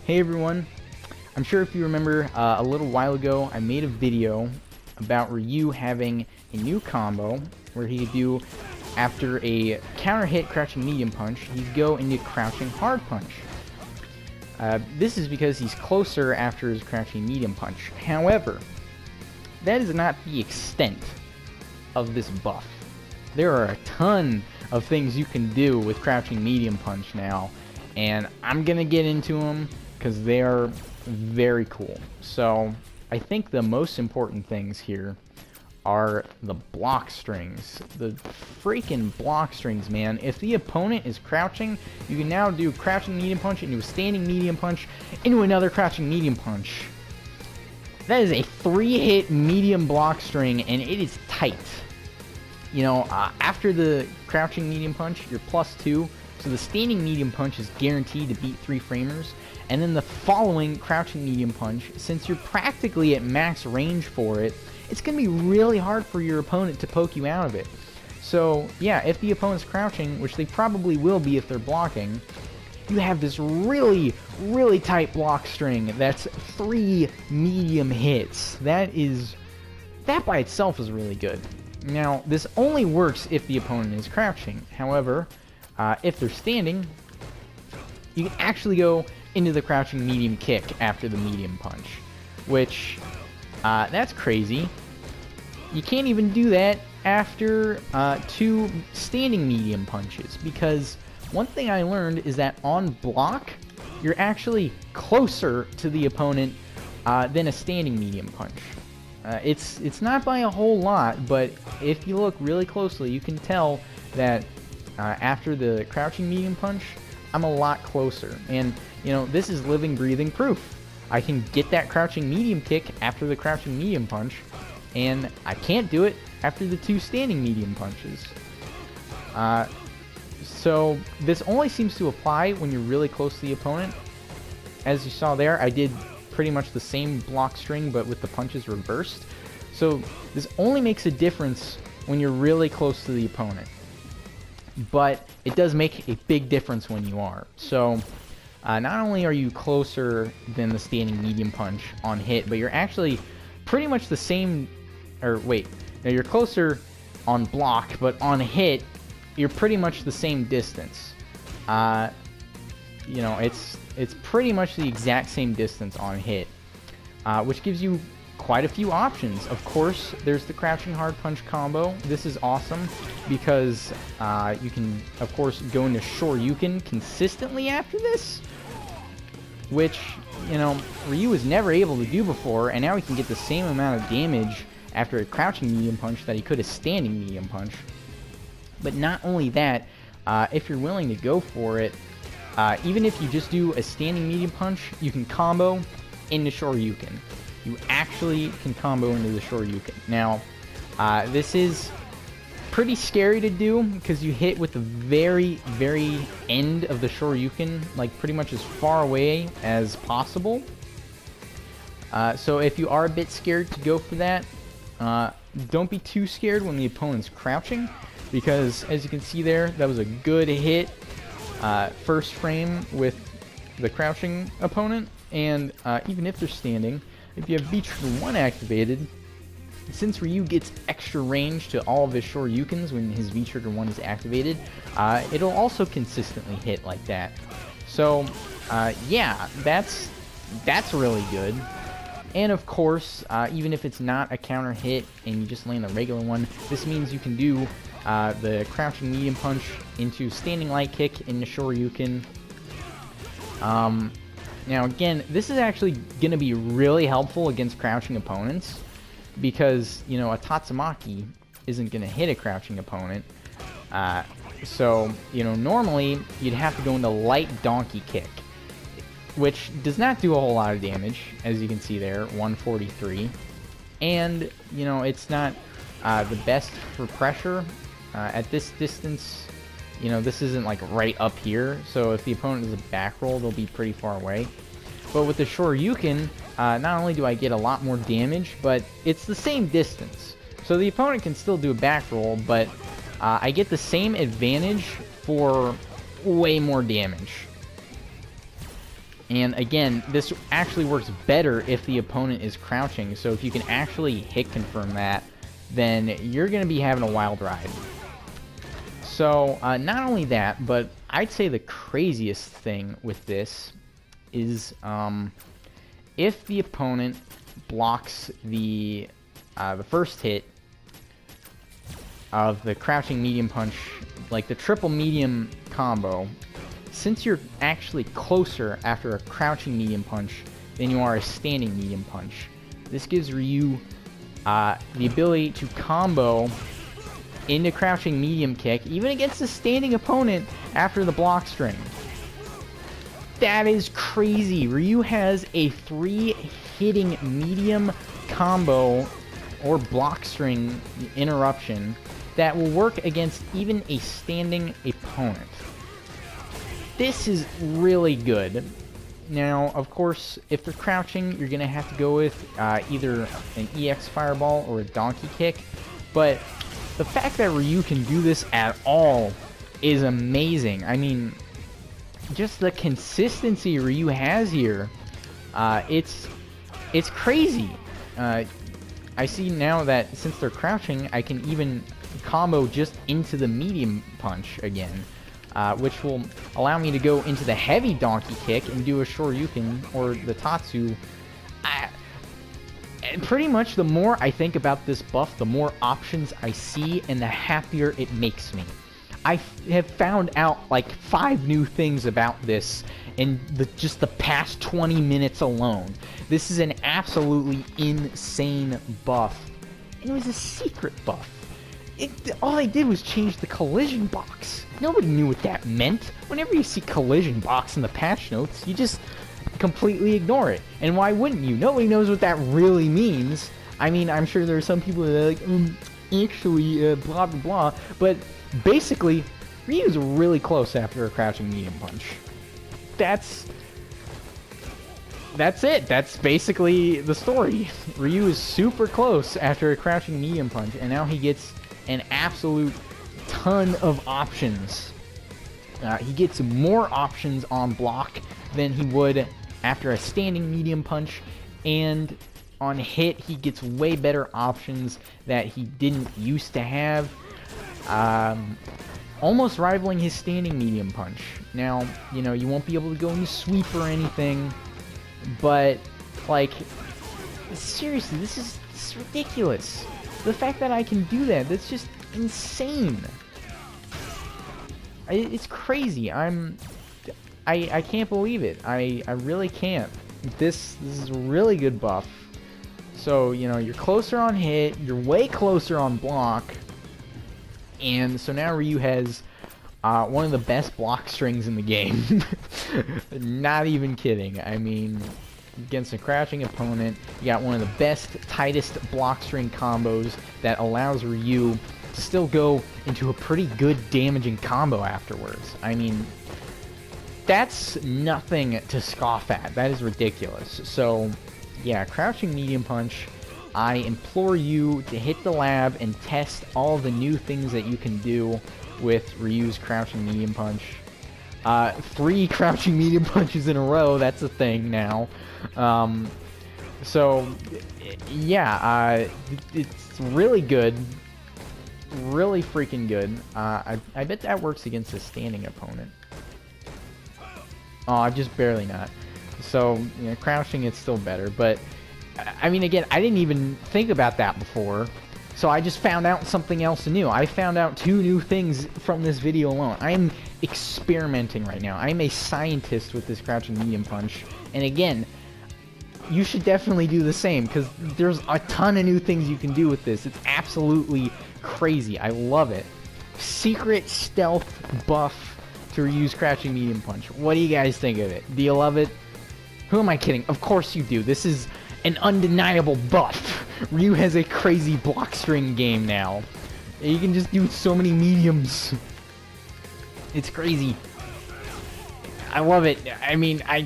Hey everyone, I'm sure if you remember a little while ago I made a video about Ryu having a new combo where he could do, after a counter hit crouching medium punch, he'd go into crouching hard punch. This is because he's closer after his crouching medium punch. However, that is not the extent of this buff. There are a ton of things you can do with crouching medium punch now, and I'm gonna get into them because they are very cool. So I think the most important things here are the block strings. The freaking block strings, man. If the opponent is crouching, you can now do crouching medium punch into a standing medium punch into another crouching medium punch. That is a 3-hit medium block string, and it is tight. You know, after the crouching medium punch, you're +2, so the standing medium punch is guaranteed to beat 3 framers, and then the following crouching medium punch, since you're practically at max range for it, it's going to be really hard for your opponent to poke you out of it. So, yeah, if the opponent's crouching, which they probably will be if they're blocking, you have this really, really tight block string that's 3 medium hits. That by itself is really good. Now, this only works if the opponent is crouching. However, if they're standing, you can actually go into the crouching medium kick after the medium punch, which, that's crazy. You can't even do that after 2 standing medium punches, because one thing I learned is that on block, you're actually closer to the opponent than a standing medium punch. It's not by a whole lot, but if you look really closely, you can tell that after the crouching medium punch, I'm a lot closer. And, you know, this is living, breathing proof. I can get that crouching medium kick after the crouching medium punch, and I can't do it after the 2 standing medium punches. So this only seems to apply when you're really close to the opponent. As you saw there, I did pretty much the same block string, but with the punches reversed. So this only makes a difference when you're really close to the opponent. But it does make a big difference when you are. So not only are you closer than the standing medium punch on hit, but you're actually pretty much the same, or wait, no, you're closer on block, but on hit, you're pretty much the same distance. You know, it's pretty much the exact same distance on hit, which gives you quite a few options. Of course, there's the crouching hard punch combo. This is awesome because you can, of course, go into Shoryuken consistently after this, which, you know, Ryu was never able to do before, and now he can get the same amount of damage after a crouching medium punch that he could a standing medium punch. But not only that, if you're willing to go for it, even if you just do a standing medium punch, you can combo into Shoryuken. You actually can combo into the Shoryuken. Now, this is pretty scary to do because you hit with the very, very end of the Shoryuken, like pretty much as far away as possible. So if you are a bit scared to go for that, don't be too scared when the opponent's crouching, because as you can see there, that was a good hit first frame with the crouching opponent. And even if they're standing, if you have V-Trigger 1 activated, since Ryu gets extra range to all of his Shoryukens when his V-Trigger 1 is activated, it'll also consistently hit like that. So yeah, that's really good. And of course, even if it's not a counter hit and you just land a regular one, this means you can do the crouching medium punch into standing light kick into Shoryuken. Now again, this is actually going to be really helpful against crouching opponents, because, you know, a Tatsumaki isn't going to hit a crouching opponent. So, you know, normally you'd have to go into light donkey kick, which does not do a whole lot of damage, as you can see there, 143. And, you know, it's not the best for pressure. At this distance, you know, this isn't like right up here, so if the opponent is a back roll, they'll be pretty far away. But with the Shoryuken, not only do I get a lot more damage, but it's the same distance. So the opponent can still do a back roll, but I get the same advantage for way more damage. And again, this actually works better if the opponent is crouching. So if you can actually hit confirm that, then you're going to be having a wild ride. So not only that, but I'd say the craziest thing with this is if the opponent blocks the first hit of the crouching medium punch, like the triple medium combo, since you're actually closer after a crouching medium punch than you are a standing medium punch, this gives Ryu the ability to combo into crouching medium kick, even against a standing opponent after the block string. That is crazy. Ryu has a 3-hitting medium combo or block string interruption that will work against even a standing opponent. This is really good. Now, of course, if they're crouching, you're going to have to go with either an EX Fireball or a Donkey Kick, but the fact that Ryu can do this at all is amazing. I mean, just the consistency Ryu has here, it's crazy. I see now that since they're crouching, I can even combo just into the medium punch again, which will allow me to go into the heavy Donkey Kick and do a Shoryuken or the Tatsu. Pretty much the more I think about this buff, the more options I see and the happier it makes me. I have found out like 5 new things about this in just the past 20 minutes alone. This is an absolutely insane buff. And it was a secret buff. All they did was change the collision box. Nobody knew what that meant. Whenever you see collision box in the patch notes, you just completely ignore it. And why wouldn't you? Nobody knows what that really means. I mean, I'm sure there are some people that are like, actually, blah, blah, blah. But basically, Ryu's really close after a crouching medium punch. That's it. That's basically the story. Ryu is super close after a crouching medium punch, and now he gets an absolute ton of options. He gets more options on block than he would after a standing medium punch, and on hit he gets way better options that he didn't used to have, almost rivaling his standing medium punch. Now, you know, you won't be able to go into sweep or anything, but like, seriously, this is ridiculous. The fact that I can do that, that's just insane. It's crazy. I can't believe it. I really can't. This is a really good buff. So, you know, you're closer on hit, you're way closer on block, and so now Ryu has one of the best block strings in the game. Not even kidding. I mean, against a crouching opponent, you got one of the best, tightest block string combos that allows Ryu to still go into a pretty good damaging combo afterwards. I mean, that's nothing to scoff at. That is ridiculous. So, yeah, crouching medium punch. I implore you to hit the lab and test all the new things that you can do with Ryu's crouching medium punch. 3 crouching medium punches in a row, that's a thing now. So, yeah, it's really good. Really freaking good. I bet that works against a standing opponent. Oh, just barely not. So, you know, crouching it's still better, but I mean, again, I didn't even think about that before, so I just found out something else new. I found out 2 new things from this video alone. I'm experimenting right now. I'm a scientist with this crouching medium punch, and again, you should definitely do the same, because there's a ton of new things you can do with this. It's absolutely crazy. I love it. Secret stealth buff to Ryu's crouching medium punch. What do you guys think of it? Do you love it? Who am I kidding? Of course you do. This is an undeniable buff. Ryu has a crazy block string game now. You can just do so many mediums. It's crazy. I love it. I mean, I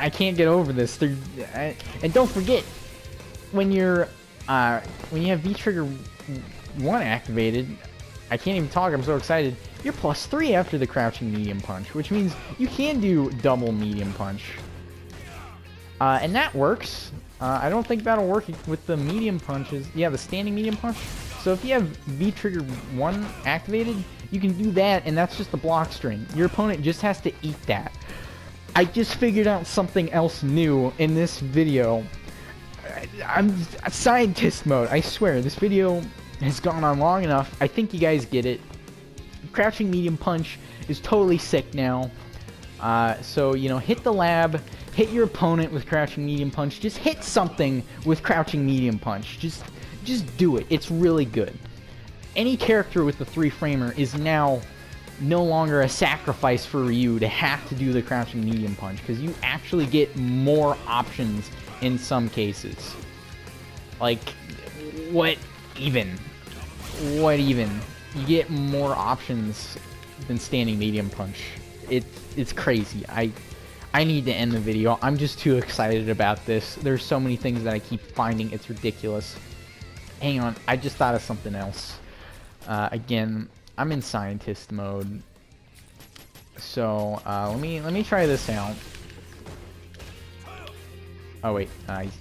can't get over this. And don't forget, when you have V-Trigger 1 activated, I can't even talk, I'm so excited, you're +3 after the crouching medium punch, which means you can do double medium punch. And that works. I don't think that'll work with the medium punches. Yeah, the standing medium punch. So if you have V trigger 1 activated, you can do that, and that's just the block string. Your opponent just has to eat that. I just figured out something else new in this video. I'm scientist mode. I swear, this video has gone on long enough. I think you guys get it. Crouching medium punch is totally sick now. So, you know, hit the lab, hit your opponent with crouching medium punch. Just hit something with crouching medium punch. Just do it. It's really good. Any character with the 3-framer is now no longer a sacrifice for Ryu to have to do the crouching medium punch, because you actually get more options in some cases. Like, what even? What even? You get more options than standing medium punch. It's crazy. I need to end the video. I'm just too excited about this. There's so many things that I keep finding. It's ridiculous. Hang on, I just thought of something else. Again, I'm in scientist mode. So, let me try this out. Oh wait,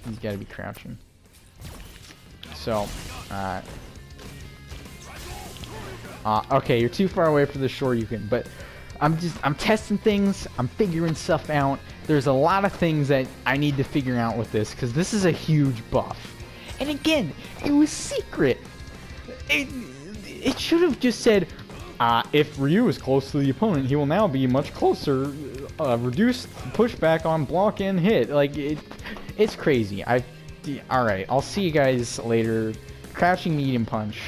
he's gotta be crouching. So, okay, you're too far away for the Shoryuken, but I'm testing things, I'm figuring stuff out. There's a lot of things that I need to figure out with this, because this is a huge buff. And again, it was secret. It should have just said, if Ryu is close to the opponent, he will now be much closer. Reduced pushback on block and hit. Like, it's crazy. Alright, I'll see you guys later. Crouching medium punch.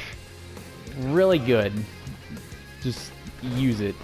Really good. Just use it.